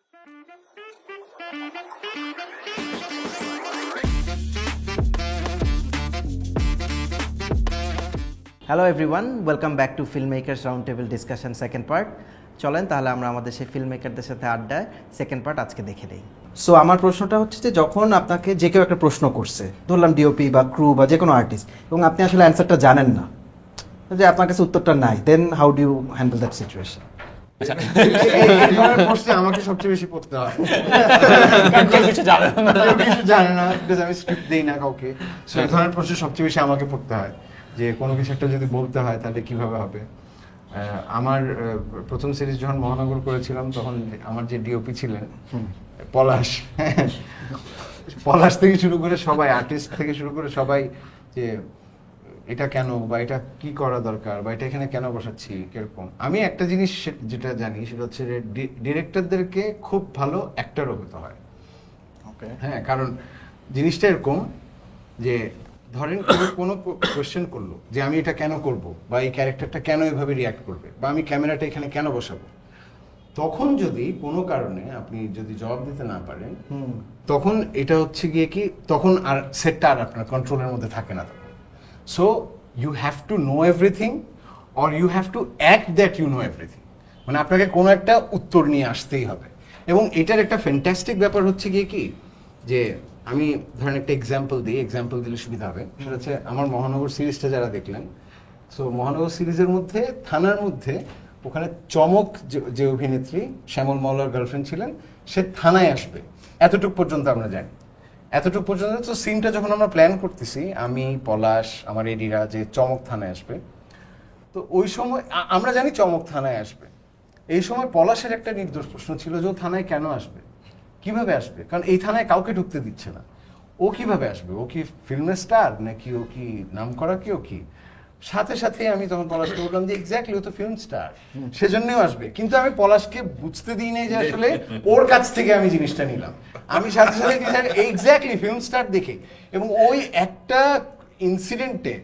Hello everyone, welcome back to film makers round table discussion second part. চলেন তাহলে আমরা আমাদের সেই ফিল্ম মেকারদের সাথে আড্ডায় সেকেন্ড পার্ট আজকে দেখে নিই। সো আমার প্রশ্নটা হচ্ছে যে যখন আপনাকে যে কেউ একটা প্রশ্ন করছে, ধরলাম ডিওপি বা ক্রু বা যে কোনো আর্টিস্ট, এবং আপনি আসলে অ্যান্সারটা জানেন না, যে আপনার কাছে উত্তরটা নাই, then how do you handle that situation? আমাকে সবচেয়ে বেশি পড়তে হয়, কিছু জানে না, আমি স্ক্রিপ্ট দেই না কাউকে। এই ধরনের প্রশ্ন সবচেয়ে বেশি আমাকে পড়তে হয়, যে কোনো কিছু একটা যদি বলতে হয় তাহলে কিভাবে হবে। আমার প্রথম সিরিজ যখন মহানগর করেছিলাম, তখন আমার যে ডিওপি ছিলেন পলাশ, পলাশ থেকে শুরু করে সবাই, আর্টিস্ট থেকে শুরু করে সবাই, যে এটা কেন, বা এটা কি করা দরকার, বা এটা এখানে কেন বসাচ্ছি, কিরকম। আমি একটা জিনিস যেটা জানি সেটা হচ্ছে যে ডিরেক্টরদেরকে খুব ভালো অ্যাক্টরও হতে হয়। হ্যাঁ, কারণ জিনিসটা এরকম যে ধরেন কোনো কোয়েশ্চেন করলো যে আমি এটা কেন করব, বা এই ক্যারেক্টারটা কেন এভাবে রিয়াক্ট করবে, বা আমি ক্যামেরাটা এখানে কেন বসাবো, তখন যদি কোনো কারণে আপনি যদি জবাব দিতে না পারেন, তখন এটা হচ্ছে গিয়ে কি, তখন আর সেটটা আর আপনার কন্ট্রোলের মধ্যে থাকে না। তখন so you have to know everything, or you have to act that you know everything. মানে আপনাকে কোনো একটা উত্তর নিয়ে আসতেই হবে। এবং এটার একটা ফ্যান্টাস্টিক ব্যাপার হচ্ছে গিয়ে কি, যে আমি ধরেন একটা এক্সাম্পল দিলে সুবিধা হবে। সেটা হচ্ছে আমার মহানগর সিরিজটা যারা দেখলেন, সো মহানগর সিরিজের মধ্যে থানার মধ্যে ওখানে চমক যে অভিনেত্রী শ্যামল মাওলার গার্লফ্রেন্ড ছিলেন, সে থানায় আসবে, এতটুকু পর্যন্ত আমরা জানি। এতটুকু পর্যন্ত তো সিনটা যখন আমরা প্ল্যান করতেছি, আমি, পলাশ, আমার এডিরা, যে চমক থানায় আসবে, তো ওই সময় আমরা জানি চমক থানায় আসবে। এই সময় পলাশের একটা নির্দোষ প্রশ্ন ছিল যে ও থানায় কেন আসবে, কিভাবে আসবে, কারণ এই থানায় কাউকে ঢুকতে দিচ্ছে না। ও কিভাবে আসবে, ও কি ফিল্মের স্টার নাকি, ও কি নাম করা কেউ কি? সাথে সাথে আমি তখন পলাশকে বললাম যে এক্স্যাক্টলি ও তো ফিল্ম স্টার, সেজন্যও আসবে। কিন্তু আমি পলাশকে বুঝতে দিই নাই যে আসলে ওর কাছ থেকে আমি জিনিসটা নিলাম। আমি সাথে সাথে এক্স্যাক্টলি ফিল্ম স্টার দেখে, এবং ওই একটা ইনসিডেন্টে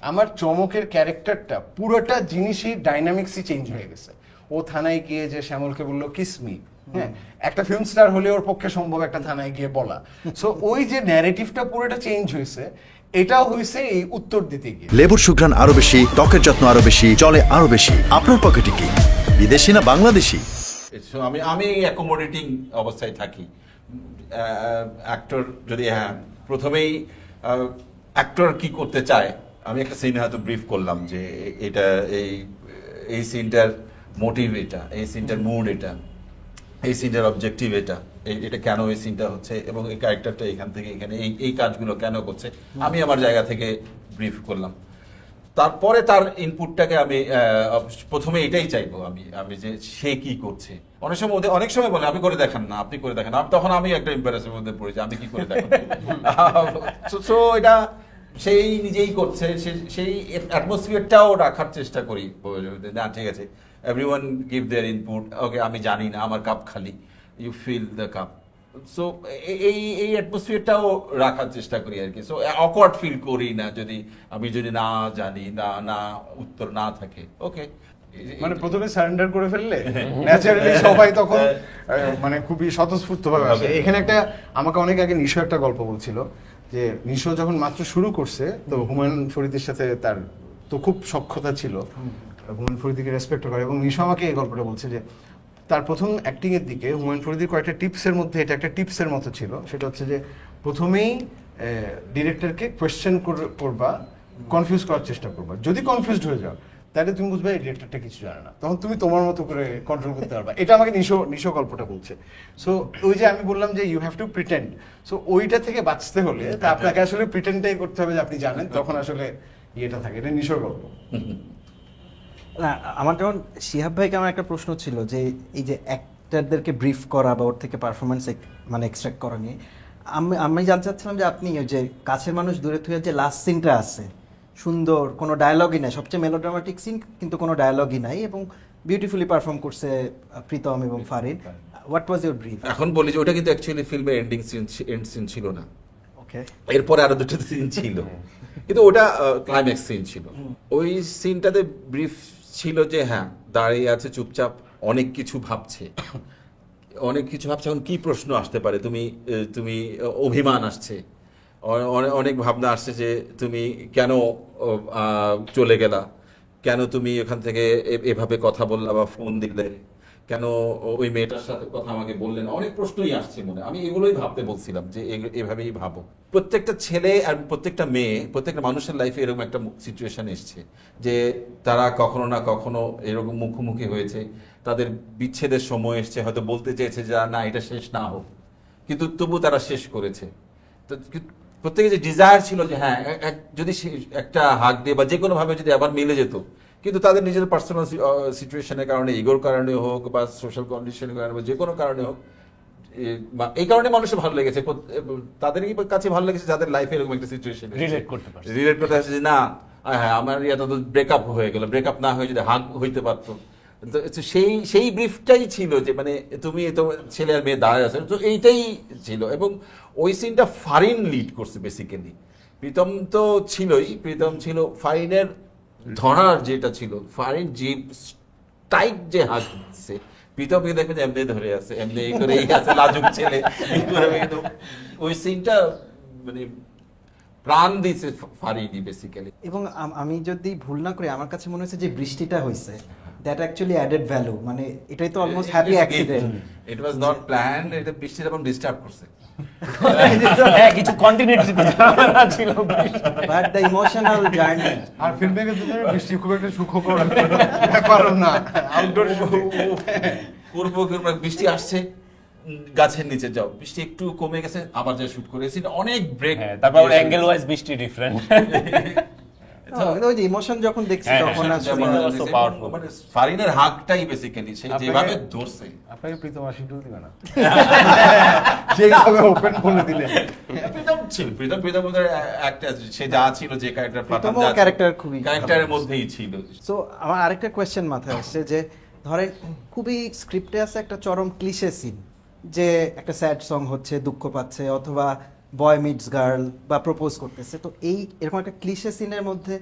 আমার চমকের ক্যারেক্টারটা, পুরোটা জিনিসই ডাইনামিক্সই চেঞ্জ হয়ে গেছে। ও থানায় গিয়ে যে শ্যামলকে বললো কিসমি, হ্যাঁ, একটা ফিল্ম স্টার হলে ওর পক্ষে সম্ভব একটা থানায় গিয়ে বলা। সো ওই যে ন্যারেটিভটা পুরোটা চেঞ্জ হয়েছে, এটাও হয়েছে এই উত্তর দিতে গিয়ে। লেবুর সুঘ্রাণ আরো বেশি, ত্বকের যত্ন আরো বেশি, চলে আরো বেশি। আপনার পকেটে কি বিদেশি না বাংলাদেশি? আমি অ্যাকোমোডেটিং অবস্থায় থাকি। অ্যাক্টর যদি, হ্যাঁ, প্রথমেই অ্যাক্টর কি করতে চায়, আমি একটা সিন হয়তো ব্রিফ করলাম যে এটা এই সিনটার মোটিভ এটা, এই সিনটার মুড এটা, এই সিনটার অবজেক্টিভ এটা, এটা কেন এই সিনটা হচ্ছে, এবং এই ক্যারেক্টারটা এখান থেকে এখানে এই কাজগুলো কেন করছে, আমি আমার জায়গা থেকে ব্রিফ করলাম। তারপরে তার ইনপুটটাকে আমি প্রথমে এটাই চাইবো, আমি যে সে কি করছে। অনেক সময় বলে আপনি করে দেখান না, আপনি করে দেখান, তখন আমি একটা এম্বারাসের মধ্যে পড়েছি, আমি কি করে দেখান। সো এটা সেই নিজেই করছে, সেই অ্যাটমসফিয়ারটাও রাখার চেষ্টা করি। না, ঠিক আছে, everyone give their input, okay, আমি জানি না, আমার কাপ খালি, you fill the cup. So এই অ্যাটমসফিয়ারটাও রাখার চেষ্টা করি আর কি। সো অকওয়ার্ড ফিল করি না যদি না জানি, না উত্তর না থাকে। ওকে, মানে প্রথমে সারেন্ডার করে ফেললে ন্যাচারালি সবাই তখন মানে খুবই স্বতঃস্ফূর্তভাবে আসে। এখানে একটা, আমাকে অনেক আগে নিশো একটা গল্প বলছিল, যে নিশো যখন মাত্র শুরু করছে, তো হুমায়ুন ফরিদের সাথে তার তো খুব সখ্যতা ছিল, হুমায়ুন ফরিদিকে রেসপেক্ট করে, এবং নিশো আমাকে এই গল্পটা বলছে যে তার প্রথম অ্যাক্টিং এর দিকে হুমায়ুন ফরিদির কয়েকটা টিপসের মধ্যে এটা একটা টিপসের মতো ছিল। সেটা হচ্ছে যে প্রথমেই ডিরেক্টরকে কোয়েশ্চেন করবা, কনফিউজ করার চেষ্টা করবা। যদি কনফিউজড হয়ে যাও, তাহলে তুমি বুঝবে এই ডিরেক্টরটা কিছু জানে না, তখন তুমি তোমার মতো করে কন্ট্রোল করতে পারবা। এটা আমাকে নিশো গল্পটা বলছে। সো ওই যে আমি বললাম যে you have to pretend, so ওইটা থেকে বাঁচতে হলে তা আপনাকে আসলে প্রিটেন্ডটাই করতে হবে যে আপনি জানেন, তখন আসলে ইয়েটা থাকে। এটা নিশোর গল্প। না, আমার যেমন শিহাব ভাইকে আমার একটা প্রশ্ন ছিল যে এই যে অ্যাক্টরদেরকে ব্রিফ করা বা ওর থেকে পারফরমেন্স মানে এক্সট্রাক্ট করা নিয়ে আমি জানতে চাচ্ছিলাম যে আপনি ওই যে কাছের মানুষ দূরে থেকে যে লাস্ট সিনটা আছে, সুন্দর, কোনো ডায়লগই নাই, সবচেয়ে মেলোড্রামাটিক সিন, কিন্তু কোনো ডায়লগই নাই, এবং বিউটিফুলি পারফর্ম করছে প্রীতম এবং Farin. What was your brief? এখন বলি যে ওটা কিন্তু অ্যাকচুয়ালি ফিল্মের এন্ড সিন ছিল না। ওকে, এরপরে আরো দুটো সিন ছিল, কিন্তু ওটা ক্লাইম্যাক্স সিন ছিল। ওই সিনটাতে ব্রিফ ছিল যে হ্যাঁ, দাঁড়িয়ে আছে চুপচাপ, অনেক কিছু ভাবছে, অনেক কিছু ভাবছে এখন কি প্রশ্ন আসতে পারে, তুমি তুমি অভিমান আসছে, অনেক ভাবনা আসছে যে তুমি কেন চলে গেলা, কেন তুমি এখান থেকে এভাবে কথা বললা বা ফোন দিলে, কেন ওই মেয়েটার সাথে কথা আমাকে বললেন, অনেক প্রশ্নই আসছে মনে। আমি এগুলোই ভাবতে বলছিলাম যে এভাবেই ভাবো। প্রত্যেকটা ছেলে আর প্রত্যেকটা মেয়ে, প্রত্যেকটা মানুষের লাইফে এরকম একটা সিচুয়েশন এসছে যে তারা কখনো না কখনো এরকম মুখোমুখি হয়েছে, তাদের বিচ্ছেদের সময় এসছে, হয়তো বলতে চেয়েছে যে না এটা শেষ না হোক, কিন্তু তবু তারা শেষ করেছে। তো প্রত্যেকে যে ডিজায়ার ছিল যে হ্যাঁ যদি একটা হাক দিয়ে বা যে কোনো ভাবে যদি আবার মিলে যেত, কিন্তু তাদের নিজেদের পার্সোনাল সিচুয়েশনের কারণে, ইগোর কারণে হোক বা সোশ্যাল কন্ডিশনের কারণে বা যে কোনো কারণে হোক, এই কারণে মানুষের ভালো লেগেছে, তাদেরই কাছে ভালো লেগেছে যাদের লাইফে এরকম একটা সিচুয়েশন রিলেট করতে পারছে যে না হ্যাঁ আমার তো ব্রেকআপ হয়ে গেল, ব্রেকআপ না হয়ে যদি হাগ হইতে পারতো। তো সেই ব্রিফটাই ছিল যে মানে তুমি তো ছেলে আর মেয়ে দাঁড়ায় আছে, তো এইটাই ছিল। এবং ওই সিনটা ফারিন লিড করছে বেসিক্যালি, প্রীতম তো ছিলই, প্রীতম ছিল ফারিনের ধরার যেটা ছিল, ফারিন যে টাইট যে হাত দিচ্ছে, প্রীতম কিন্তু দেখবে যে এমনি ধরে আছে, এমনি করে আছে লাজুক ছেলে, ওই সিনটা মানে প্রাণ দিছে ফারিনি বেসিক্যালি। এবং আমি যদি ভুল না করি, আমার কাছে মনে হচ্ছে যে বৃষ্টিটা হয়েছে দ্যাট অ্যাকচুয়ালি অ্যাডেড ভ্যালু, মানে এটাই তো almost happy accident. It was not planned, এটা বৃষ্টির এখন ডিস্টার্ব করছে। হ্যাঁ কিছু কন্টিনিউটি ছিল, বাট দ্য ইমোশনাল জার্নি। আর ফিল্মে বৃষ্টি খুব একটা সুখকর ব্যাপার না, আউটডোর পূর্ব বৃষ্টি আসছে, গাছের নিচে যাও, বৃষ্টি একটু কমে গেছে, আবার যা শুট করেছি, অনেক ব্রেক, তারপর অ্যাঙ্গেল ওয়াইজ বৃষ্টি ডিফারেন্ট। ওই যে ইমোশন যখন দেখছি তখন মানে ফারিনের হাকটাই বেসিক্যালি সে যেভাবে ধরছে। আপনাকে প্রীতম আশিটুকু দিবে না যেভাবে ওপেন করে দিলে। প্রীতম ছিল, প্রীতম একটা সে যা ছিল, যে ক্যারেক্টার প্রথম ক্যারেক্টার খুবই ক্যারেক্টারের মধ্যেই ছিল। সো আমার আরেকটা কোয়েশ্চেন মাথায় আসছে যে ধরেন খুবই স্ক্রিপ্টে আছে একটা চরম ক্লিশে সিন, যে একটা স্যাড সং হচ্ছে, দুঃখ পাচ্ছে, অথবা বয় মিটস গার্ল বা প্রপোজ করতেছে, তো এরকম একটা ক্লিশে সিনের মধ্যে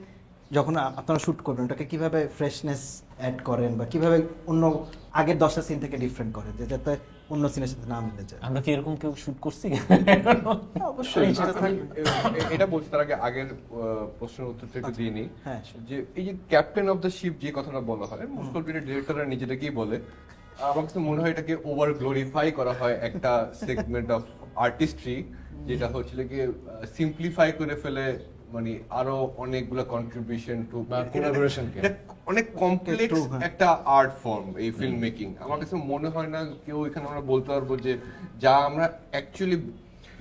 যখন আপনারা শুট করবেন ওটাকে কিভাবে ফ্রেশনেস অ্যাড করেন বা কিভাবে অন্য আগের 10টা সিন থেকে ডিফারেন্ট করেন যে যাতে অন্য সিনের সাথে না মিলে যায়? আমরা কি এরকম কেউ শুট করছি? অবশ্যই সেটা থাকবে। এটা বলছি তার আগে আগের প্রশ্নের উত্তরটা একটু দিয়ে নিই। হ্যাঁ, যে এই যে ক্যাপ্টেন অফ দ্য শিপ যে কথাটা বলা হয়, মোস্ট অফ ডিরেক্টররা নিজেটাকেই বলে, আমার কাছে মনে হয় এটাকে ওভার গ্লোরিফাই করা হয় একটা সেগমেন্ট অফ আর্টিস্ট্রি, যেটা হচ্ছিল কি সিম্পলিফাই করে ফেলে, মানে আরো অনেকগুলো কন্ট্রিবিউশন টু কোলাবোরেশনকে অনেক কমপ্লেক্স একটা আর্ট ফর্ম এই ফিল্ম মেকিং। আমার কাছে মনে হয় না কেউ এখানে আমরা বলতে পারবো যে যা আমরা অ্যাকচুয়ালি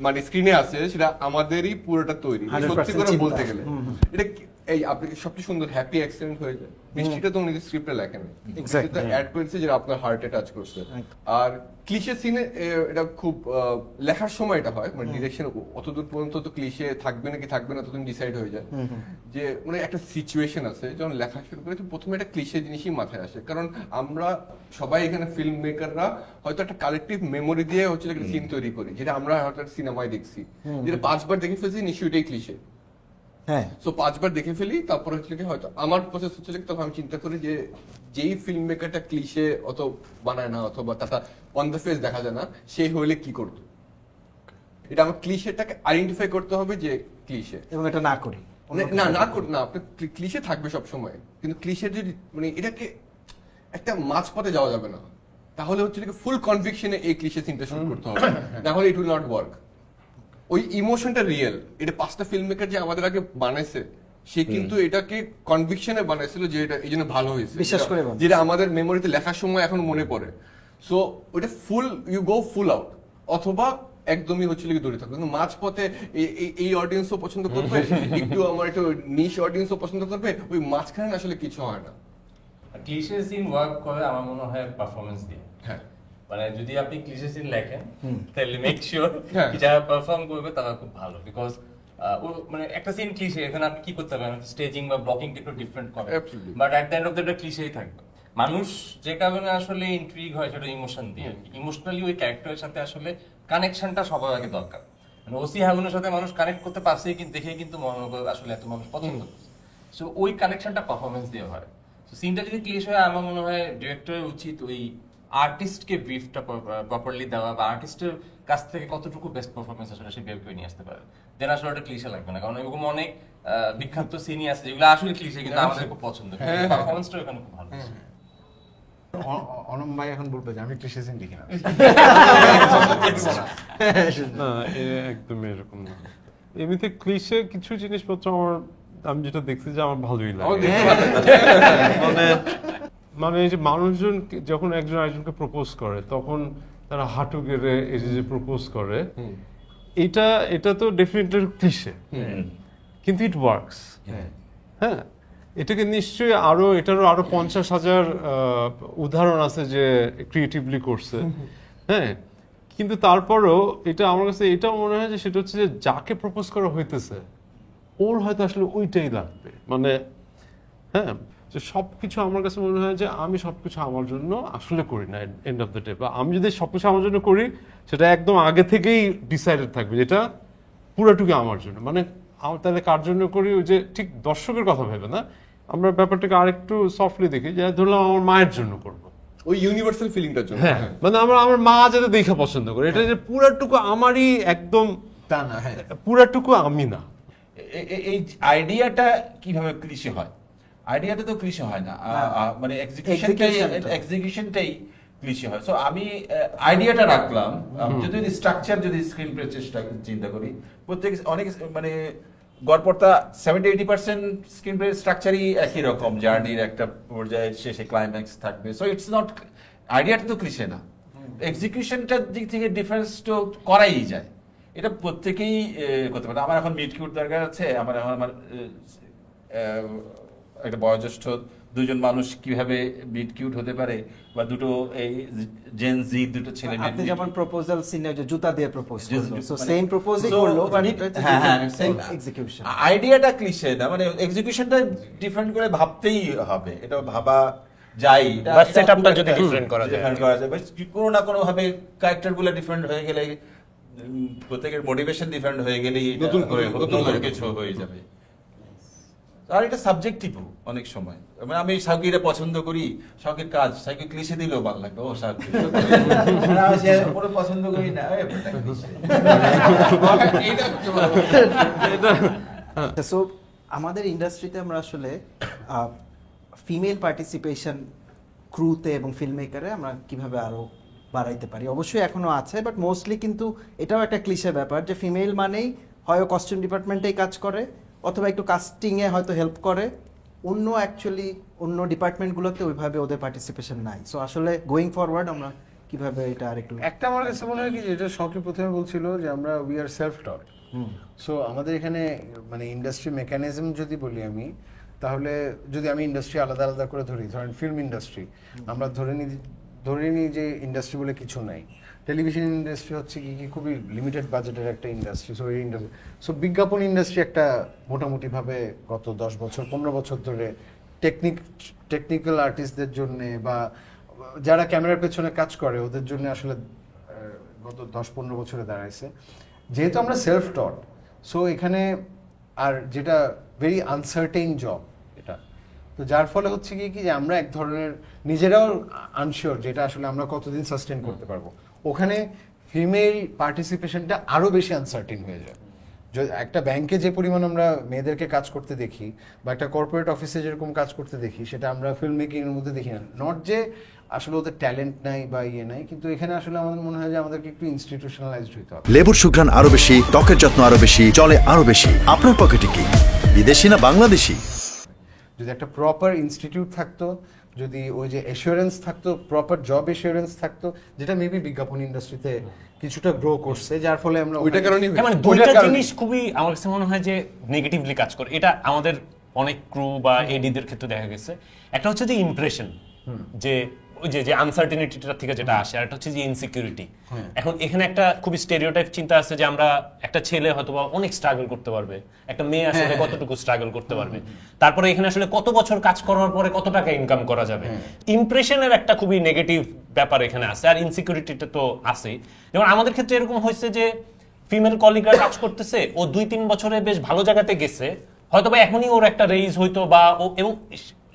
মানে স্ক্রিনে আছে সেটা আমাদেরই পুরোটা তৈরি, সত্যি করে বলতে গেলে। এটা এই আপনি সবচেয়ে সুন্দর হ্যাপি অ্যাক্সিডেন্ট হয়ে যায়, বৃষ্টিটা তো উনি স্ক্রিপ্টে লেখেন, এটা অ্যাড করেছে যেটা আপনার হার্টে টাচ করছে। আর ক্লিশে সিনে এটা খুব লেখার সময় এটা হয়, মানে ডিরেকশন অতদূর পর্যন্ত তো ক্লিশে থাকবে নাকি থাকবে না তখন ডিসাইড হয়ে যায়। যে মানে একটা সিচুয়েশন আছে যখন লেখা শুরু করে, প্রথমে একটা ক্লিশে জিনিসই মাথায় আসে, কারণ আমরা সবাই এখানে ফিল্ম মেকাররা হয়তো একটা কালেকটিভ মেমোরি দিয়ে হচ্ছে একটা সিন তৈরি করি, যেটা আমরা হয়তো সিনেমায় দেখছি, যেটা 5 বার দেখে ফেলছি, নিশ্চয়ই এটাই ক্লিশে। হ্যাঁ, সো 5 বার দেখে ফেলি, তারপর হচ্ছে কি হয়তো আমার প্রসেস হচ্ছে তখন আমি চিন্তা করি যে যেই ফিল্ম মেকারটা ক্লিশে অত বানায় না অথবা তাটা অন দ্য ফেস দেখা যায় না, সেই হইলে কি করতো, এটা আমার ক্লিশেটাকে আইডেন্টিফাই করতে হবে যে ক্লিশে, এবং এটা না করি না আপনি ক্লিশে থাকবে সব সময়, কিন্তু ক্লিশে যদি মানে এটাকে একটা মাঝপথে যাওয়া যাবে না, তাহলে হচ্ছে কি ফুল কনভিকশনে এই ক্লিশে সিনটা শুরু করতে হবে, না হলে ইট উইল নট ওয়ার্ক। ওই ইমোশনটা রিয়েল, এটা 5টা ফিল্ম মেকার যে আমাদের আগে বানাইছে সে কিন্তু এটাকে কনভিকশনে বানাইছিল যে এটা এই জন্য ভালো হয়েছে, বিশ্বাস করে যেটা আমাদের মেমোরিতে লেখার সময় এখন মনে পড়ে। সো ওটা ফুল ইউ গো ফুল আউট, অথবা একদমই হচ্ছে কি দূরে থাকবে, কিন্তু মাঝপথে এই অডিয়েন্সও পছন্দ করবে, একটু আমার একটু নিশ অডিয়েন্সও পছন্দ করবে, ওই মাঝখানে আসলে কিছু হয় না। ক্লিশে সিন ওয়ার্ক করে আমার মনে হয় পারফরমেন্স দিয়ে। হ্যাঁ, মানে যদি আপনি ক্লিশে সিন লেখেন তাহলে মেক শিওর হ্যাঁ। যারা পারফর্ম করবে তারা খুব ভালো, বিকজ মানে একটা সিন ক্লিশে, এখানে আপনি কি করতে পারেন, স্টেজিং বা ব্লকিং একটু ডিফারেন্ট করে, Absolutely. But at the end of the day ক্লিশেই থাকবে। মানুষ যে কারণে আসলে ইন্ট্রিগ হয় সেটা ইমোশন দিয়ে, ইমোশনালি ওই ক্যারেক্টারের সাথে আসলে কানেকশনটা সবার আগে দরকার। মানে ওসি হাগুনের সাথে মানুষ কানেক্ট করতে পারছে কিন্তু দেখেই কিন্তু মনে হয় আসলে এত মানুষ পছন্দ করছে, সো ওই কানেকশনটা পারফরমেন্স দিয়ে হয়। সো সিনটা যদি ক্লিশ হয় আমার মনে হয় ডিরেক্টরের উচিত ওই আর্টিস্টকে ব্রিফটা প্রপারলি দেওয়া বা আর্টিস্টের কাছ থেকে কতটুকু বেস্ট পারফরমেন্স আসলে সে বের করে নিয়ে আসতে পারে, দেন আসলে ওটা ক্লিশে লাগবে না। কারণ এরকম অনেক বিখ্যাত সিনি আছে যেগুলো আসলে ক্লিশে কিন্তু আমাদের খুব পছন্দ, পারফরমেন্সটা এখানে খুব ভালো। অনম ভাই এখন বলবে যে আমি ক্লিশে সিন লিখি না। না, একদমই এরকম না। এমনিতে ক্লিশে কিছু জিনিসপত্র আমি যেটা দেখছি যে আমার ভালোই লাগে। মানে এই যে মানুষজন যখন একজন আরেকজনকে প্রপোজ করে তখন তারা হাঁটু গেড়ে এই যে প্রপোজ করে, এটা তো ডেফিনেটলি ক্লিশে, কিন্তু ইট ওয়ার্কস। হ্যাঁ, এটাকে নিশ্চয়ই এটারও আরো 50,000 উদাহরণ আছে যে ক্রিয়েটিভলি করছে। হ্যাঁ, কিন্তু তারপরেও এটা আমার কাছে এটাও মনে হয় যে সেটা হচ্ছে যে যাকে প্রপোজ করা হইতেছে ওর হয়তো আসলে ওইটাই লাগবে। মানে হ্যাঁ, যে সবকিছু আমার কাছে মনে হয় যে আমি সবকিছু আমার জন্য আসলে করি না এন্ড অফ দ্য ডে, বা আমি যদি সবকিছু আমার জন্য করি সেটা একদম আগে থেকেই ডিসাইডেড থাকবে যেটা পুরোটুকু আমার জন্য। মানে তাহলে কার জন্য করি, ওই যে ঠিক দর্শকের কথা ভেবে না, আমরা ব্যাপারটাকে আরেকটু সফটলি দেখি, যে ধরলাম আমার মায়ের জন্য করবো, ওই ইউনিভার্সাল ফিলিংটার জন্য। হ্যাঁ, মানে আমার মা যেটা দেখে পছন্দ করে, এটা যে পুরাটুকু আমারই একদম তা না, হ্যাঁ পুরাটুকু আমি না। এই আইডিয়াটা কিভাবে ক্লিশে হয়? আইডিয়াটা তো ক্লিশে হয় না, মানে এক্সিকিউশনটাই ক্লিশে হয়। সো আমি আইডিয়াটা রাখলাম, যদি স্ট্রাকচার, যদি স্ক্রিন প্লে চিন্তা করি, প্রত্যেক অনেক মানে গড়পড়তা 70-80% স্ক্রিন প্লে স্ট্রাকচারই একই রকম, জার্নির একটা পর্যায়ে শেষে ক্লাইম্যাক্স থাকবে। সো ইটস নট, আইডিয়াটা তো ক্লিশে না, এক্সিকিউশনটার দিক থেকে ডিফারেন্স তো করাই যায়। এটা প্রত্যেকেই করতে পারে। আমার এখন মিট কিউট দরকার আছে, আমার একটা বয়োজ্যেষ্ঠ দুজন মানুষ কিভাবে মিট কিউট হতে পারে, বা দুটো এই জেন জি দুটো ছেলে মেয়ে, আপনি যেমন প্রপোজাল সিনে যে জুতা দিয়ে প্রপোজ করলো, সো মানে- সেম প্রপোজই So, করলো, বাট হ্যাঁ, এক্সিকিউশন। আইডিয়াটা ক্লিশে না, মানে এক্সিকিউশনটা ডিফারেন্ট করে ভাবতেই হবে, এটা ভাবা যায়, বা সেটআপটা যদি ডিফারেন্ট করা যায়, কোনো না কোনো ভাবে ক্যারেক্টারগুলো ডিফারেন্ট হয়ে গেলে, প্রত্যেকের মোটিভেশন ডিফারেন্ট হয়ে গেলেই নতুন কিছু হয়ে যাবে। আর এটা সাবজেক্টিভও অনেক সময়। মানে আমি শাকিরে পছন্দ করি, শাকির কাজ, শাকি ক্লিশে দিলেও ভালো লাগবে, ও শাকি পুরো পছন্দ করি না, সো আমাদের ইন্ডাস্ট্রিতে আমরা আসলে ফিমেল পার্টিসিপেশন ক্রুতে এবং ফিল্ম মেকারে আমরা কিভাবে আরো বাড়াইতে পারি। অবশ্যই এখনো আছে, বাট মোস্টলি কিন্তু এটাও একটা ক্লিশে ব্যাপার যে ফিমেল মানেই হয় কস্টিউম ডিপার্টমেন্টেই কাজ করে, অথবা একটু কাস্টিংয়ে হয়তো হেল্প করে, অন্য ডিপার্টমেন্টগুলোতে ওইভাবে ওদের পার্টিসিপেশন নাই। সো আসলে গোয়িং ফরওয়ার্ড আমরা কিভাবে এটা আরেকটু, একটা আমার কাছে মনে হয় কি, যেটা শখে প্রথমে বলছিল যে আমরা we are self taught. So আমাদের এখানে মানে ইন্ডাস্ট্রি মেকানিজম যদি বলি আমি, তাহলে যদি আমি ইন্ডাস্ট্রি আলাদা আলাদা করে ধরি, ধরেন ফিল্ম ইন্ডাস্ট্রি আমরা ধরে নিই যে ইন্ডাস্ট্রি বলে কিছু নাই। টেলিভিশন ইন্ডাস্ট্রি হচ্ছে কি খুবই লিমিটেড বাজেটের একটা ইন্ডাস্ট্রি। সো এই ইন্ডাস্ট্রি, সো বিজ্ঞাপন ইন্ডাস্ট্রি একটা মোটামুটিভাবে গত 10 বছর 15 বছর ধরে টেকনিক্যাল আর্টিস্টদের জন্য বা যারা ক্যামেরার পেছনে কাজ করে ওদের জন্য আসলে গত 10-15 বছরে দাঁড়াইছে। যেহেতু আমরা সেলফ টট, সো এখানে আর যেটা ভেরি আনসার্টেইন জব এটা, তো যার ফলে হচ্ছে কি যে আমরা এক ধরনের নিজেরাও আনশিওর যেটা আসলে আমরা কতদিন সাস্টেন করতে পারবো। ওখানে ফিমেল পার্টিসিপেশনটা আরো বেশি আনসার্টেন হয়ে যায়। একটা ব্যাংকে যে পরিমাণ আমরা মেয়েদেরকে কাজ করতে দেখি, বা একটা কর্পোরেট অফিসে যেরকম কাজ করতে দেখি, সেটা আমরা ফিল্ম মেকিং এর মধ্যে দেখি না। নট যে আসলে ওদের ট্যালেন্ট নাই বা নাই, কিন্তু এখানে আসলে আমাদের মনে হয় যে আমাদেরকে একটু ইনস্টিটিউশনালাইজড হইতে হবে। লেবুর সুঘ্রাণ আরো বেশি, ত্বকের যত্ন আরো বেশি, চলে আরো বেশি। আপনার পকেটে কি বিদেশি না বাংলাদেশি? যদি একটা প্রপার ইনস্টিটিউট থাকতো, যদি ওই যে এসিওরেন্স থাকতো, প্রপার জব এসিওরেন্স থাকতো, যেটা মেবি বিজ্ঞাপন ইন্ডাস্ট্রিতে কিছুটা গ্রো করছে, যার ফলে আমরা ওইটার কারণেই মানে দুইটা জিনিস খুবই আমার কাছে মনে হয় যে নেগেটিভলি কাজ করে। এটা আমাদের অনেক ক্রু বা এডিদের ক্ষেত্রে দেখা গেছে। একটা হচ্ছে যে ইমপ্রেশন, যে ওই যে আনসার্টেনিটিটা থেকে যেটা আসে, আর একটা হচ্ছে যে ইনসিকিউরিটি। এখন এখানে একটা খুবই স্টেরিওটাইপ চিন্তা আছে যে আমরা একটা ছেলে হয়তো বা অনেক স্ট্রাগল করতে পারবে, একটা মেয়ে আসলে কতটুকু স্ট্রাগল করতে পারবে, তারপরে এখানে আসলে কত বছর কাজ করার পরে কত টাকা ইনকাম করা যাবে। ইমপ্রেশনের একটা খুবই নেগেটিভ ব্যাপার এখানে আছে, আর ইনসিকিউরিটিটা তো আছেই। যেমন আমাদের ক্ষেত্রে এরকম হয়েছে যে ফিমেল কলিগরা কাজ করতেছে, ও 2-3 বছরে বেশ ভালো জায়গাতে গেছে, হয়তো বা এখনই ওর একটা রেইজ হইতো, বা ও এবং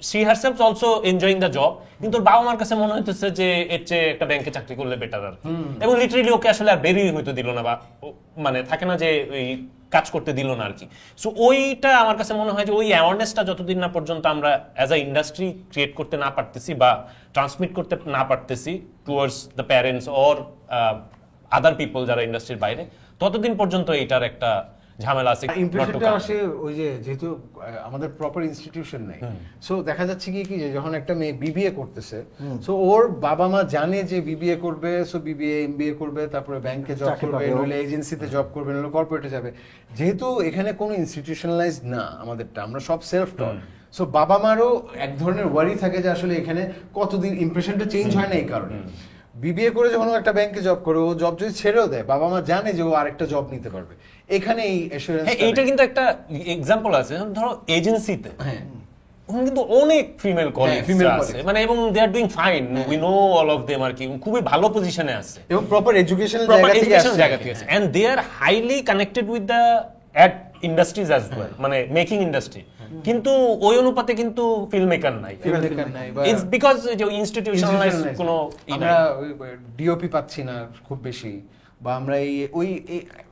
she herself also enjoying the job, কিন্তু ওর বাবা মার কাছে মনে হইতেছে যে এর চেয়ে একটা ব্যাংকে চাকরি করলে বেটার আর কি। এবং লিটারেলি ওকে আসলে আর বেরই হইতে দিল না, বা মানে থাকে না যে ওই কাজ করতে দিল না আর কি। সো ওইটা আমার কাছে মনে হয় যে ওই অ্যাওয়ারনেসটা যতদিন না পর্যন্ত আমরা অ্যাজ আ ইন্ডাস্ট্রি ক্রিয়েট করতে না পারতেছি বা ট্রান্সমিট করতে না পারতেছি towards the parents or other people যারা ইন্ডাস্ট্রির বাইরে, ততদিন পর্যন্ত এইটার একটা ঝামেলা আছে। ইমপ্রেশনটা আসে ওই যে যেহেতু আমাদের প্রপার ইনস্টিটিউশন নেই, সো দেখা যাচ্ছে কি যে যখন একটা মেয়ে বিবিএ করতেছে, সো ওর বাবা মা জানে যে বিবিএ করবে, সো বিবিএ এমবিএ করবে, তারপরে ব্যাংকে জব করবে, নইলে এজেন্সিতে জব করবে, নইলে কর্পোরেটে যাবে। যেহেতু এখানে কোনো ইনস্টিটিউশনালাইজ না আমাদেরটা, আমরা সব সেলফ টট, সো বাবা মারও এক ধরনের ওয়ারি থাকে যে আসলে এখানে কতদিন ইমপ্রেশনটা চেঞ্জ হয় না এই কারণে। বিবিএ করে যখন ও একটা ব্যাংকে জব করে, ও জব যদি ছেড়েও দেয়, বাবা মা জানে যে ও আরেকটা জব নিতে পারবে। এখানে এই অ্যাসুরেন্স, এইটা কিন্তু একটা এক্সাম্পল আছে, ধরো এজেন্সিতে ওখানে কিন্তু অনেক ফিমেল কলিগস আছে, মানে এবং they are doing fine, we know all of them আর কি, খুবই ভালো পজিশনে আছে এবং প্রপার এডুকেশনাল জায়গা থেকে আছে, and they are highly connected with the ad industries as well, মানে মেকিং ইন্ডাস্ট্রি। কিন্তু ওই অনুপাতে কিন্তু ফিল্ম মেকার নাই, ইটস বিকজ যে ইনস্টিটিউশনালাইজ কোনো আমরা ডিওপি পাচ্ছি না খুব বেশি, বা আমরা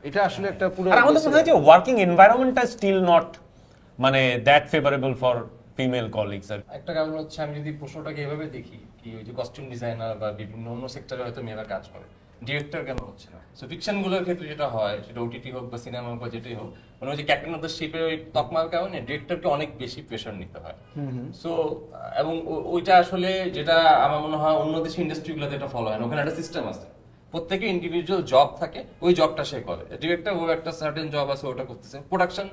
এটা আসলে একটা পুরো, আর আমাদের মনে হয় যে ওয়ার্কিং এনভায়রনমেন্টটা স্টিল নট মানে that favourable for female colleagues. আর একটা কারণ হচ্ছে, আমি যদি প্রশ্নটাকে এভাবে দেখি কি ওই যে কস্টিউম ডিজাইনার বা বিভিন্ন অন্য সেক্টরে হয়তো মেয়েরা কাজ করে, ডিরেক্টর কেন হচ্ছে না? সো ফিকশন গুলোর ক্ষেত্রে যেটা হয়, সেটা ওটিটি হোক বা সিনেমা হোক বা যেটাই হোক, মানে ওই যে ক্যাপ্টেন অফ দ্য শিপের ওই তকমার কারণে ডিরেক্টরকে অনেক বেশি প্রেশার নিতে হয়। সো এবং ওইটা আসলে যেটা আমার মনে হয় অন্য দেশের ইন্ডাস্ট্রিগুলোতে এটা ফলো হয় না, ওখানে একটা সিস্টেম আছে, প্রত্যেকে ইন্ডিভিজুয়াল জব থাকে, ওই জবটা সে করে। ডিরেক্টর ওর একটা সার্টেন জব আছে, ওটা করতেছে। প্রোডাকশন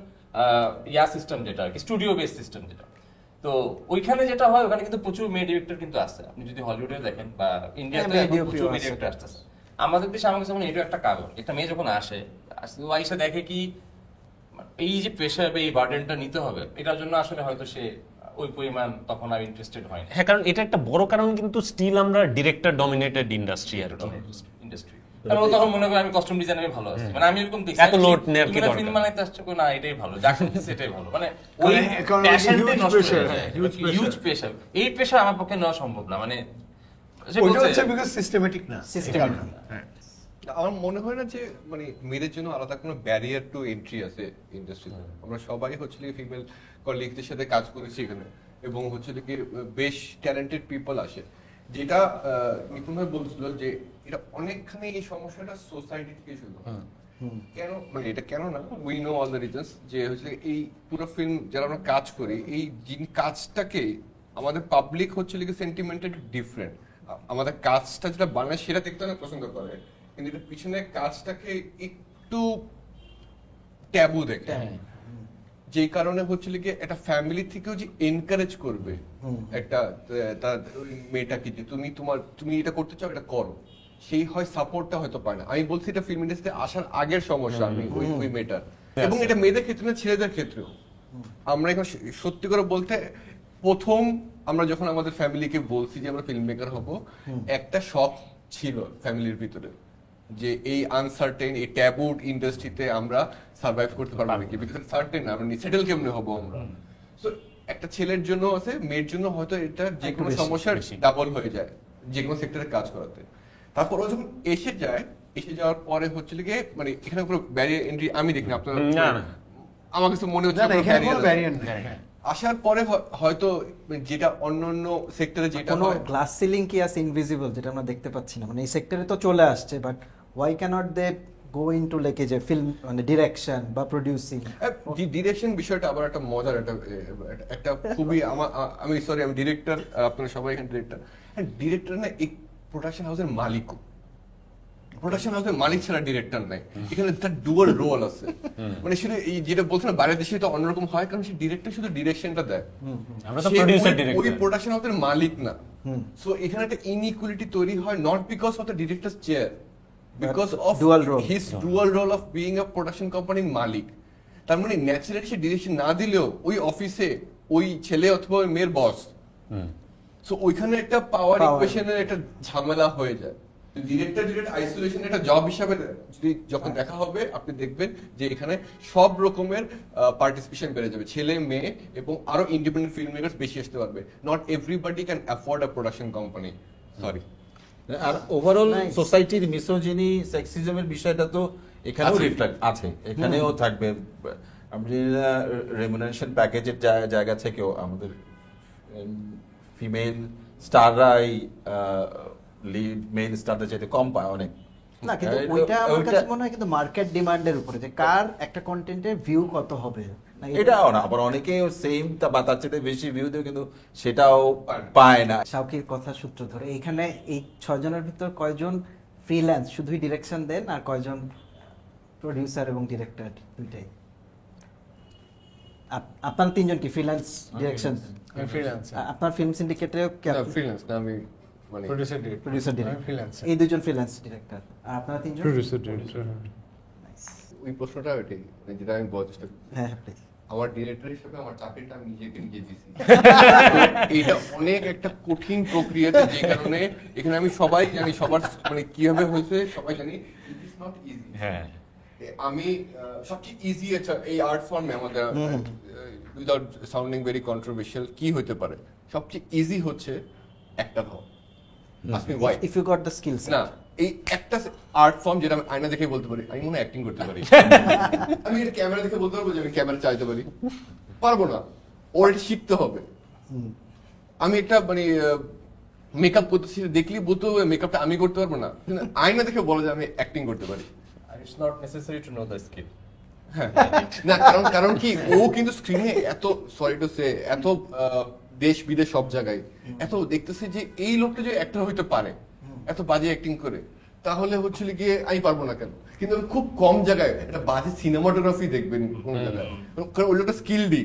সিস্টেম যেটা আর কি, স্টুডিও বেস সিস্টেম যেটা, তো ওইখানে যেটা হয়, ওখানে কিন্তু প্রচুর মেয়ে ডিরেক্টর কিন্তু আছে। আপনি যদি হলিউডে দেখেন বা ইন্ডিয়াতে প্রচুর মেয়ে ডিরেক্টর আসতেছে। আমাদের দেশে আমার কাছে মনে হয় এটা একটা কারণ, একটা মেয়ে যখন আসে, ও আইসা দেখে কি এই যে প্রেশার বা এই বার্ডেনটা নিতে হবে, এটার জন্য আসলে হয়তো সে ওই পরিমাণ তখন আর ইন্টারেস্টেড হয় না। হ্যাঁ, কারণ এটা একটা বড় কারণ, কিন্তু স্টিল আমরা ডিরেক্টর ডমিনেটেড ইন্ডাস্ট্রি আর কি, ইন্ডাস্ট্রি। আমি তখন মনে করি আমি কস্টিউম ডিজাইনে ভালো আছি, মানে আমি এরকম দেখি এত লোড নেয়ার কি দরকার, ফিল্ম বানাইতে আসছে না, এটাই ভালো, যা করতেছে এটাই ভালো, মানে ওই প্যাশনটা নষ্ট হয়ে যায়, হিউজ প্রেশার। এই প্রেশার আমার পক্ষে নেওয়া সম্ভব না, মানে ওইটা হচ্ছে বিকজ সিস্টেমেটিক না, সিস্টেমেটিক না। আমার মনে হয় না যে মানে মেয়েদের জন্য আলাদা কোনো ব্যারিয়ার টু এন্ট্রি আছে ইন্ডাস্ট্রিতে। আমরা সবাই হচ্ছে ফিমেল কলিগদের সাথে কাজ করেছি এখানে, এবং হচ্ছে কি বেশ ট্যালেন্টেড পিপল আসে। যেটা নিপুণ ভাই বলছিল যে এটা অনেকখানি এই সমস্যাটা সোসাইটি থেকে শুরু। কেন মানে এটা কেন না, we know all the reasons, যে হচ্ছে এই পুরো ফিল্ম যারা আমরা কাজ করি, এই কাজটাকে আমাদের পাবলিক হচ্ছে সেন্টিমেন্টেড ডিফারেন্ট। আমাদের কাজটা যেটা বানায় সেটা দেখতে অনেক পছন্দ করে, কিন্তু এটা পিছনে কাজটাকে একটু ট্যাবু দেখে, যেই কারণে হচ্ছে কি একটা ফ্যামিলি থেকেও যে এনকারেজ করবে একটা তার মেয়েটাকে যে তুমি এটা করতে চাও, এটা করো, সেই হয় সাপোর্টটা হয়তো পায় না। আমি বলছি এটা ফিল্ম ইন্ডাস্ট্রিতে আসার আগের সমস্যা, আমি ওই মেয়েটার, এবং এটা মেয়েদের ক্ষেত্রে না, ছেলেদের ক্ষেত্রেও। আমরা এখন সত্যি করে বলতে, প্রথম আমরা যখন আমাদের ফ্যামিলিকে বলছি যে আমরা ফিল্ম মেকার হব, একটা শখ ছিল ফ্যামিলির ভিতরে যে এই আনসার্টেন, এই ট্যাবুড ইন্ডাস্ট্রিতে আমরা সার্ভাইভ করতে পারবো নাকি, বিকজ সার্টেন না, আমরা সেটেল কেমনে হবো আমরা। সো একটা ছেলের জন্য আছে, মেয়ের জন্য হয়তো এটা যে কোনো সমস্যার ডাবল হয়ে যায় যে কোনো সেক্টরে কাজ করাতে। তারপর ও যখন এসে যাওয়ার পরে হচ্ছে গিয়ে মানে এখানে কোনো ব্যারিয়ার এন্ট্রি আমি দেখি না। আপনার আমার কাছে মনে হচ্ছে আসার পরে হয়তো যেটা অন্যান্য সেক্টরে যেটা কোনো গ্লাস সিলিং কি আছে ইনভিজিবল, যেটা আমরা দেখতে পাচ্ছি না, মানে এই সেক্টরে তো চলে আসছে, but why can't they go into like যে ফিল্ম মানে ডিরেকশন বা প্রোডিউসিং? ডিরেকশন বিষয়টা আবার একটা মজার একটা খুবই আমি ডিরেক্টর, আপনারা সবাই এখানে ডিরেক্টর না, এই প্রোডাকশন হাউসের মালিকও। প্রোডাকশন হাউসের মালিক ছাড়া ডিরেক্টর নাই, এখানে তার ডুয়াল রোল আছে। মানে শুধু এই যেটা বলছেন বাইরের দেশে তো অন্যরকম হয়, কারণ সে ডিরেক্টর শুধু ডিরেকশনটা দেয়, ওই প্রোডাকশন হাউসের মালিক না। সো এখানে একটা ইনইকুয়ালিটি তৈরি হয়, not because of the director's chair, because of his dual role of being a production কোম্পানির মালিক। তার মানে ন্যাচারালি সে ডিরেকশন না দিলেও ওই অফিসে ওই ছেলে অথবা ওই মেয়ের বস। সো ওইখানে একটা পাওয়ার ইকুয়েশনের একটা ঝামেলা হয়ে যায়। ডিরেক্টর আইসোলেশন একটা জব হিসাবে যদি যখন দেখা হবে, আপনি দেখবেন যে এখানে সব রকমের পার্টিসিপেশন বেড়ে যাবে, ছেলে মেয়ে এবং আরো ইন্ডিপেন্ডেন্ট ফিল্ম মেকার্স বেশি আসতে পারবে। Not everybody can afford a production company, sorry. আর ওভারঅল সোসাইটির মিসোজিনি সেক্সিজমের বিষয়টা তো এখানেও রিফ্লেক্ট আছে, এখানেও থাকবে। আপনি রেমুনারেশন প্যাকেজের জায়গা থেকেও আমাদের ফিমেল স্টাররাই লিড মেল স্টারদের চাইতে কম পায় অনেক। না কিন্তু ওইটা আমার কাছে মনে হয় কিন্তু মার্কেট ডিমান্ডের উপরে, যে কার একটা কন্টেন্টের ভিউ কত হবে। এটাও না, আবার অনেকে সেম বা তার চেয়ে বেশি ভিউ দেয় কিন্তু সেটাও পায় না। শাওকির কথা সূত্র ধরে এখানে এই 6 জনের ভিতর কয়জন ফ্রিল্যান্স শুধুই ডিরেকশন দেন, আর কয়জন প্রোডিউসার এবং ডিরেক্টর দুইটাই? আপনার 3 জন কি ফ্রিল্যান্স ডিরেকশন? ফ্রিল্যান্স, আপনার ফিল্ম সিন্ডিকেটেও ফ্রিল্যান্স না, আমি মানে প্রোডিউসার প্রোডিউসার ডিরেক্টর, এই 2 জন ফ্রিল্যান্স ডিরেক্টর, আর আপনারা 3 জন প্রোডিউসার ডিরেক্টর। ওই প্রশ্নটা ওইটাই যেটা আমি বলার চেষ্টা করি। হ্যাঁ প্লিজ। আমার ডিরেক্টর হিসেবে আমার চাকরিটা আমি নিজেকে নিজে দিছি। এটা অনেক একটা কঠিন প্রক্রিয়াতে, যে কারণে এখানে আমি সবাই জানি, সবার মানে কিভাবে হয়েছে সবাই জানি, ইট ইজ নট ইজি। হ্যাঁ, আমি সবচেয়ে ইজি এই আর্ট ফর্মে আমাদের, উইদাউট সাউন্ডিং ভেরি কন্ট্রোভার্সিয়াল, কি হতে পারে? সবচেয়ে ইজি হচ্ছে একটা ভাব। Ask me why. If you got the skills. না, এই একটা আর্ট ফর্ম যেটা আমি আয়না দেখে বলতে পারি আমি মনে অ্যাক্টিং করতে পারি। আমি এটা ক্যামেরা দেখে বলতে পারবো যে আমি ক্যামেরা চালাতে পারি, পারবো না। ওর এটা শিখতে হবে। আমি একটা মানে মেকআপ করতেছি, দেখলি বলতে হবে মেকআপটা আমি করতে পারবো না, আয়না দেখে বলা যায় আমি অ্যাক্টিং করতে পারি। It's not necessary to know the skill. না, কারণ কি ও কিন্তু স্ক্রিনে এত, সরি টু সে, এত দেশ বিদেশ সব জায়গায় এত দেখতেছে যে এই লোকটা যে অ্যাক্টর হইতে পারে, এত বাজে অ্যাক্টিং করে, তাহলে হচ্ছিল গিয়ে আমি পারবো না কেন? কিন্তু খুব কম জায়গায় একটা বাজে সিনেমাটোগ্রাফি দেখবেন কোন জায়গায়, কারণ ওই লোকটা স্কিলডি।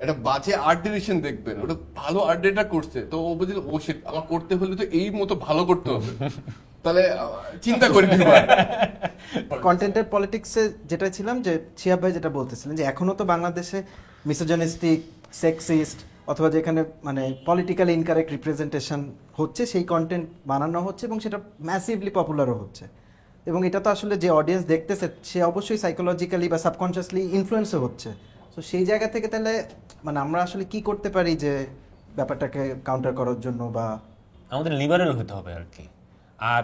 একটা বাজে আর্ট ডিরেকশন দেখবেন, ওটা ভালো আর্ট ডিরেক্টর করছে, তো ও বুঝলো ও সে আমার করতে হলে তো এই মতো ভালো করতে হবে, তাহলে চিন্তা করে নিতে পারে। কন্টেন্টের পলিটিক্সে যেটা ছিলাম, যে শিহাব ভাই যেটা বলতেছিলেন যে এখনো তো বাংলাদেশে মিসোজেনিস্টিক, সেক্সিস্ট অথবা যেখানে মানে পলিটিক্যালি ইনকারেক্ট রিপ্রেজেন্টেশন হচ্ছে, সেই কন্টেন্ট বানানো হচ্ছে এবং সেটা ম্যাসিভলি পপুলারও হচ্ছে। এবং এটা তো আসলে যে অডিয়েন্স দেখতেছে সে অবশ্যই সাইকোলজিক্যালি বা সাবকনশিয়াসলি ইনফ্লুয়েন্সও হচ্ছে। তো সেই জায়গা থেকে তাহলে মানে আমরা আসলে কি করতে পারি যে ব্যাপারটাকে কাউন্টার করার জন্য? বা আমাদের লিবারেল হতে হবে আর কি। আর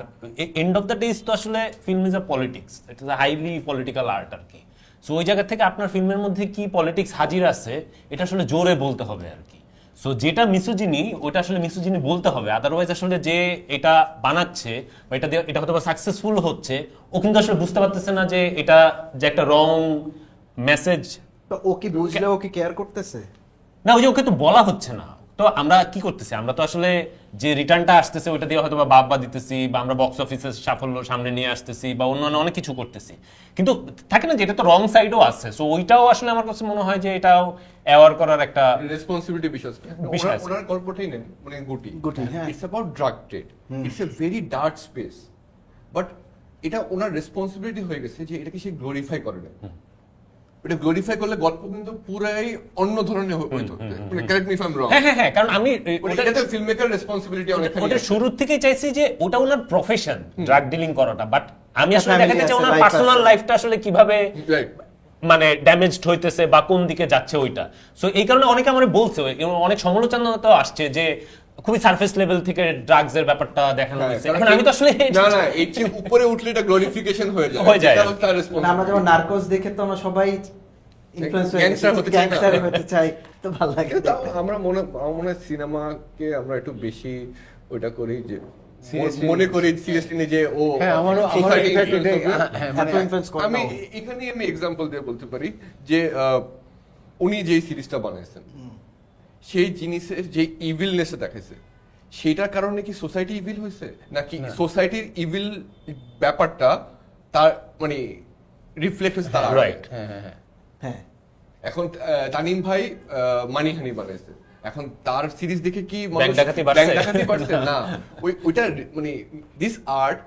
এন্ড অফ দ্য ডে তো আসলে film is a politics, it is a highly political art আর কি। সো ওই জায়গা থেকে আপনার ফিল্মের মধ্যে কি পলিটিক্স হাজির আছে এটা আসলে জোরে বলতে হবে আর কি। সো যেটা মিসোজিনি ওটা আসলে মিসোজিনি বলতে হবে, আদারওয়াইজ আসলে যে এটা বানাচ্ছে বা এটা হয়তো বা সাকসেসফুল হচ্ছে, ও কিন্তু আসলে বুঝতে পারতেছে না যে এটা যে একটা রং মেসেজ। ও কি বুঝলে ও কি কেয়ার করতেছে না? ওই যে ওকে তো বলা হচ্ছে না। তো আমরা কি করতেছি? আমরা তো আসলে যে রিটার্নটা আসতেছে ওইটা দিয়ে হয়তো বা বাবা দিতেছি, বা আমরা বক্স অফিসের সাফল্য সামনে নিয়ে আসতেছি, বা অন্যান্য অনেক কিছু করতেছি, কিন্তু থাকে না যে এটা তো রং সাইডও আছে। সো ওইটাও আসলে আমার কাছে মনে হয় যে এটাও অ্যাওয়ার করার একটা রেসপন্সিবিলিটি বিষয়। ওনার গল্পটাই নেন, মানে গুটি, হ্যাঁ। It's about drug trade, it's a very dark space, but এটা ওনার রেসপন্সিবিলিটি হয়ে গেছে যে এটাকে সে গ্লোরিফাই করে না। এটা গ্লোরিফাই করলে গল্প কিন্তু পুরাই অন্য ধরনের হতো। মানে correct me if I am রং। হ্যাঁ, কারণ আমি এটাতে ফিল্ম মেকার রেসপন্সিবিলিটি অনেকখানি। ওটা শুরু থেকে চাইছি যে ওটা ওনার প্রফেশন ড্রাগ ডিলিং করাটা, বাট আমি আসলে দেখাতে চাই ওনার পার্সোনাল লাইফটা আসলে কিভাবে মানে ড্যামেজড হইতেছে বা কোন দিকে যাচ্ছে ওইটা। সো এই কারণে অনেকে আমার বলছে, অনেক সমালোচনা তো আসছে যে খুবই সারফেস লেভেল থেকে ড্রাগস এর ব্যাপারটা দেখানো হয়েছে। এখন আমি তো আসলে না এর চেয়ে উপরে উঠলে এটা গ্লোরিফিকেশন হয়ে যায়। আমরা যেমন নার্কোস দেখে তো আমরা সবাই গ্যাংস্টার হতে চাই, তো ভালো লাগে। আমরা মনে হয় সিনেমাকে আমরা একটু বেশি ওইটা করি, যে মনে করি সিরিয়াসলি যে ও আমি এখানে আমি এক্সাম্পল দিয়ে বলতে পারি যে উনি যে সিরিজটা বানাইছেন সেই জিনিসের যে ইভিলনেস দেখাইছে, সেটার কারণে কি সোসাইটি ইভিল হয়েছে, নাকি সোসাইটির ইভিল ব্যাপারটা তার মানে রিফ্লেক্ট হয়েছে তার? রাইট। হ্যাঁ, এখন তানিম ভাই মানিহানি বানাইছে, এখন তার সিরিজ দেখে কি ব্যাংক ডাকাতি পারছে না? ওইটা মানে দিস আর্ট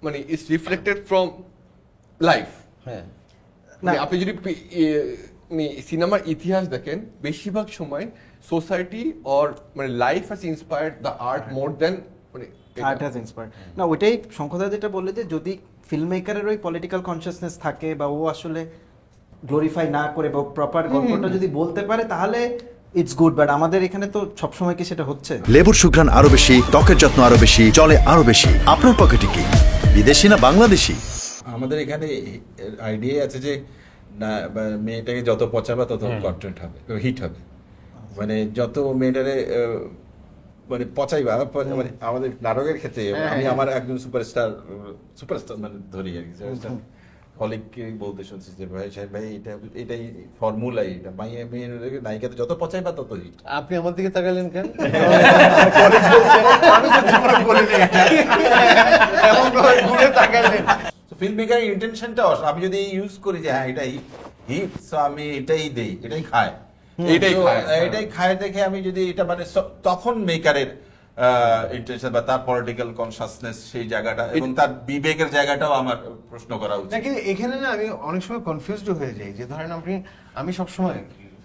মানে ইজ রিফ্লেক্টেড ফ্রম লাইফ। হ্যাঁ, আপনি যদি সিনেমার ইতিহাস দেখেন, বেশিরভাগ সময় সোসাইটি অর মানে life has inspired the art more than মানে আর্ট হ্যাজ ইন্সপায়ার্ড। না ওইটাই শঙ্করদা যেটা বললে যে যদি ফিল্ম মেকারের ওই পলিটিক্যাল কনসিয়াসনেস থাকে বা ও আসলে গ্লোরিফাই না করে বা প্রপার গল্পটা যদি বলতে পারে তাহলে ইটস গুড, বাট আমাদের এখানে তো সবসময় কি সেটা হচ্ছে? লেবুর সুঘ্রাণ আরো বেশি, ত্বকের যত্ন আরো বেশি, চলে আরো বেশি। আপনার পকেটে কি বিদেশি না বাংলাদেশি? আমাদের এখানে আইডিয়া আছে যে না মেয়েটাকে যত পচাবা তত কন্টেন্ট হবে, হিট হবে। মানে যত মেয়েটারে মানে পচাইবা, মানে আমাদের নাটকের ক্ষেত্রে আমি আমার একজন সুপারস্টার মানে ধরি আর কি, কলিগকে বলতে শুনছি যে ভাই সাহেব ভাই এটাই ফর্মুলাই, এটা মেয়ের নায়িকাতে যত পচাইবা তত হিট। আপনি আমার দিকে তাকালেন কেন? ফিল্ম মেকার ইন্টেনশনটা আমি যদি ইউজ করি যে হ্যাঁ এটাই হিট, সো আমি এটাই দেই, এটাই খায়, এটাই খায় দেখে আমি যদি এটা মানে তখন মেকারের ইন্টেনশন বা তার পলিটিক্যাল কনসাসনেস সেই জায়গাটা এবং তার বিবেকের জায়গাটাও আমার প্রশ্ন করা উচিত। না কিন্তু এখানে না আমি অনেক সময় কনফিউজড হয়ে যাই যে ধরেন আমি সবসময়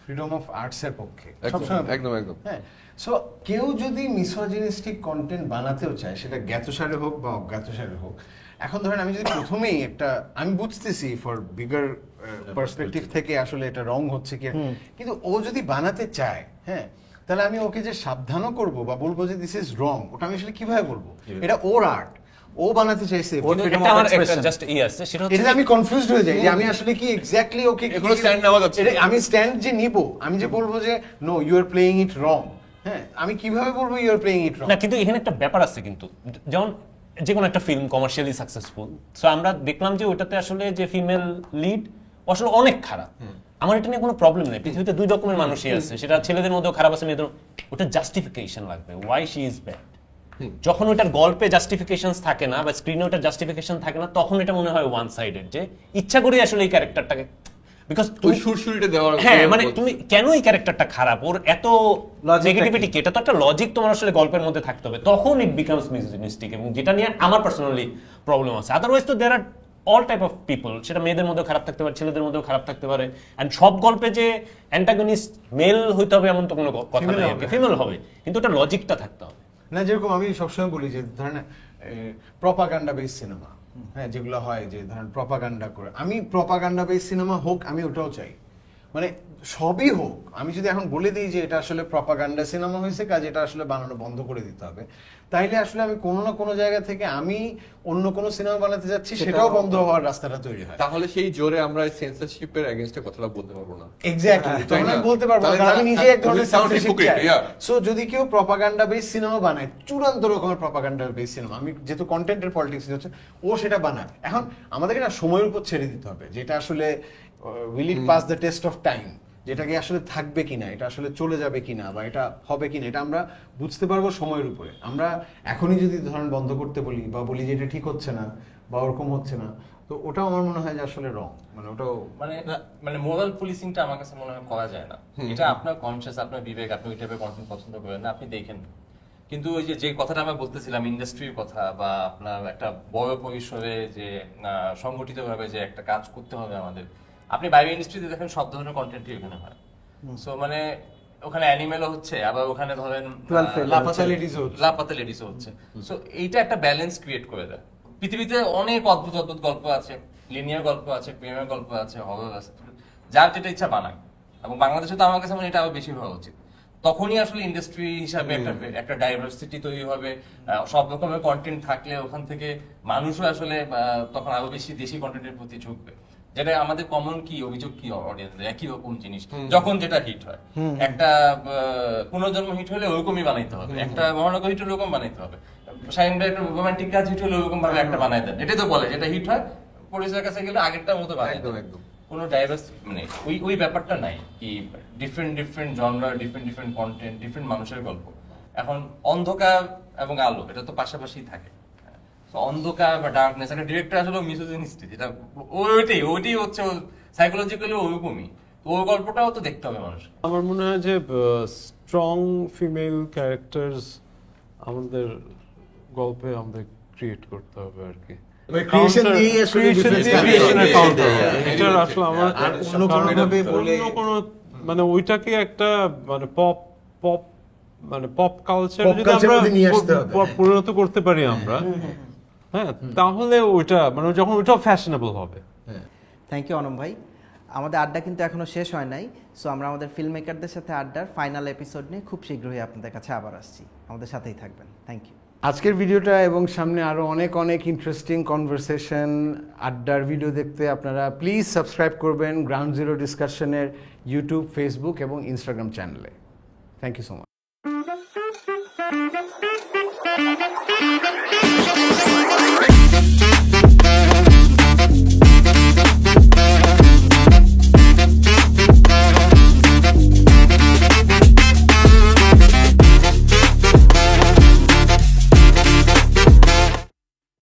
ফ্রিডম অফ আর্টস এর পক্ষে সবসময়, একদম হ্যাঁ। সো কেউ যদি মিসোজিনিস্টিক কন্টেন্ট বানাতেও চায় সেটা জ্ঞাতসারে হোক বা অজ্ঞাতসারে হোক, এখন ধরেন আমি যদি প্রথমেই আমি বুঝতেছি ফর বিগার পার্সপেক্টিভ থেকে আসলে এটা রং হচ্ছে কি, কিন্তু ও যদি বানাতে চায়, হ্যাঁ, তাহলে আমি ওকে যে সাবধানও করব বা বলবো যে দিস ইজ রং, ওটা আমি আসলে কিভাবে বলবো? এটা ওর আর্ট, ও বানাতে চাইছে। এটা আমি কনফিউজড হয়ে যাই যে আমি আসলে কি এক্স্যাক্টলি ওকে এখনো স্ট্যান্ড নেওয়া যাচ্ছে। আমি স্ট্যান্ড যে নিব, আমি যে বলবো যে no you are playing it wrong, হ্যাঁ, আমি কিভাবে বলবো ইউ আর প্লেইং ইট রং? না কিন্তু এখানে একটা ব্যাপার আছে, কিন্তু যেমন যে কোনো একটা ফিল্ম কমার্শিয়ালি সাকসেসফুল, সো আমরা দেখলাম যে ওটাতে আসলে যে ফিমেল লিড আসলে অনেক খারাপ। আমার এটা নিয়ে কোনো প্রবলেম নেই, পৃথিবীতে দুই রকমের মানুষই আছে, সেটা ছেলেদের মধ্যেও খারাপ আছে, মেয়েদের। ওটা জাস্টিফিকেশন লাগবে, ওয়াই শি ইজ ব্যাড। যখন ওটার গল্পে জাস্টিফিকেশন থাকে না বা স্ক্রিনে ওটার জাস্টিফিকেশন থাকে না, তখন এটা মনে হয় ওয়ান সাইডেড, যে ইচ্ছা করে আসলে এই ক্যারেক্টারটাকে, বিকজ তুমি সুরসুরিটা দেওয়ার, হ্যাঁ মানে তুমি কেন এই ক্যারেক্টারটা খারাপ, ওর এত নেগেটিভিটি কি, এটা তো একটা লজিক তোমার আসলে গল্পের মধ্যে থাকতে হবে, তখন ইট বিকামস মিসজিনিস্টিক। এবং যেটা নিয়ে আমার পার্সোনালি প্রবলেম আছে। আদারওয়াইজ তো দেয়ার আর অল টাইপ অফ পিপল, সেটা মেয়েদের মধ্যেও খারাপ থাকতে পারে, ছেলেদের মধ্যেও খারাপ থাকতে পারে। এন্ড সব গল্পে যে অ্যান্টাগনিস্ট মেল হইতে হবে এমন তো কোনো কথা নেই, ফিমেল হবে, কিন্তু ওটা লজিকটা থাকতে হবে। না, যেরকম আমি সবসময় বলি যে ধরেন প্রপাগান্ডা বেস সিনেমা, হ্যাঁ, যেগুলো হয় যে ধরেন প্রপাগান্ডা করে, আমি প্রপাগান্ডা বেস সিনেমা হোক, আমি ওটাও চাই, মানে সবই হোক। আমি যদি এখন বলে দিই যে এটা আসলে প্রপাগান্ডা সিনেমা হয়েছে, কাজ এটা আসলে বানানো বন্ধ করে দিতে হবে, তাইলে আসলে আমি কোনো না কোনো জায়গা থেকে আমি অন্য কোনো সিনেমা বানাতে যাচ্ছি, সেটাও বন্ধ হওয়ার রাস্তাটা তৈরি হয়। তাহলে সেই জোরে আমরা সেন্সরশিপের এগেইনস্টে কথাটা বলতে পারবো না। এক্স্যাক্টলি, তখন আমি বলতে পারবো না, কারণ আমি নিজে এক ধরনের সেন্সরশিপ চাই। সো যদি কেউ প্রপাগান্ডা বেস সিনেমা বানায়, চূড়ান্ত রকমের প্রপাগান্ডা বেস সিনেমা, আমি যেহেতু কন্টেন্টের পলিটিক্স হচ্ছে, ও সেটা বানায়। এখন আমাদেরকে না সময়ের উপর ছেড়ে দিতে হবে, যেটা আসলে will it pass the test of time, যেটাকে আসলে থাকবে কিনা, এটা আসলে চলে যাবে কিনা, বা এটা হবে কিনা, এটা আমরা বুঝতে পারবো সময়ের উপরে। আমরা এখনই যদি ধরেন বন্ধ করতে বলি বা বলি যে এটা ঠিক হচ্ছে না বা ওরকম হচ্ছে না, তো ওটাও আমার মনে হয় যে আসলে রং, মানে ওটাও মানে মোরাল পুলিশিংটা আমার কাছে মনে হয় করা যায় না। এটা আপনার কনসিয়াস, আপনার বিবেক, আপনি ওই টাইপের কন্টেন্ট পছন্দ করেন না, আপনি দেখেন। কিন্তু ওই যে কথাটা আমরা বলতেছিলাম ইন্ডাস্ট্রির কথা, বা আপনার একটা বড় পরিসরে যে সংগঠিতভাবে যে একটা কাজ করতে হবে আমাদের, আপনি বাইরে ইন্ডাস্ট্রিতে দেখেন সব ধরনের কন্টেন্টই ওখানে হয়। সো মানে ওখানে অ্যানিমেলও হচ্ছে, আবার ওখানে ধরেন লাপাতা লেডিসও হচ্ছে। সো এইটা একটা ব্যালেন্স ক্রিয়েট করে দেয়। পৃথিবীতে অনেক অদ্ভুত অদ্ভুত গল্প আছে, লিনিয়ার গল্প আছে, প্রেমের গল্প আছে, হরর আছে, যার যেটা ইচ্ছা বানায়। এবং বাংলাদেশে তো আমার কাছে মনে হয় এটা আরো বেশি হওয়া উচিত। তখনই আসলে ইন্ডাস্ট্রি হিসাবে একটা ডাইভার্সিটি তৈরি হবে, সব রকমের কন্টেন্ট থাকলে ওখান থেকে মানুষও আসলে তখন আরো বেশি দেশি কন্টেন্টের প্রতি ঝুঁকবে। যেটা আমাদের কমন কি অভিযোগ কি অডিয়েন্স, একই রকম জিনিস যখন যেটা হিট হয়, একটা পুনর্জন্ম হিট হলে ওরকমই বানাইতে হবে, একটা মহানগর হিট হলে ওরকম বানাইতে হবে, শাহিন ভাই একটা রোমান্টিক কাজ হিট হলে ওরকম ভাবে একটা বানাই দেন। এটাই তো বলে যেটা হিট হয় পরিচয়ের কাছে গেলে আগেরটার মতো বানাই দেন। কোনো ডাইভার্স মানে ওই ব্যাপারটা নাই কি, different genre, different content, different মানুষের গল্প। এখন অন্ধকার এবং আলো এটা তো পাশাপাশি থাকে। অন্ধকার বা ডার্কনেস, একটা ডিরেক্টর আসলে মিসোজিনিস্টিক, যেটা ওইটাই হচ্ছে সাইকোলজিক্যালি ওরকমই, তো ওই গল্পটাও তো দেখতে হবে মানুষ। আমার মনে হয় যে স্ট্রং ফিমেল ক্যারেক্টার্স আমাদের গল্পে আমাদের ক্রিয়েট করতে হবে আর কি। ক্রিয়েশন দিয়ে আসলে এটা আসলে আমার অন্য কোনো মানে ওইটাকে একটা মানে পপ মানে পপ কালচার Pop যদি culture আমরা মধ্যে নিয়ে আসতে হবে। পরিণত করতে পারি আমরা, হ্যাঁ, তাহলে ওইটা মানে যখন ওইটাও ফ্যাশনেবল হবে। থ্যাংক ইউ অনম ভাই। আমাদের আড্ডা কিন্তু এখনো শেষ হয় নাই, সো আমরা আমাদের ফিল্ম মেকারদের সাথে আড্ডার ফাইনাল এপিসোড নিয়ে খুব শীঘ্রই আপনাদের কাছে আবার আসছি। আমাদের সাথেই থাকবেন। Thank you. আজকের ভিডিওটা এবং সামনে আরো অনেক অনেক ইন্টারেস্টিং কনভারসেশন আড্ডার ভিডিও দেখতে আপনারা প্লিজ সাবস্ক্রাইব করবেন গ্রাউন্ড জিরো ডিসকাশনের ইউটিউব, ফেসবুক এবং ইনস্টাগ্রাম চ্যানেলে। Thank you so much.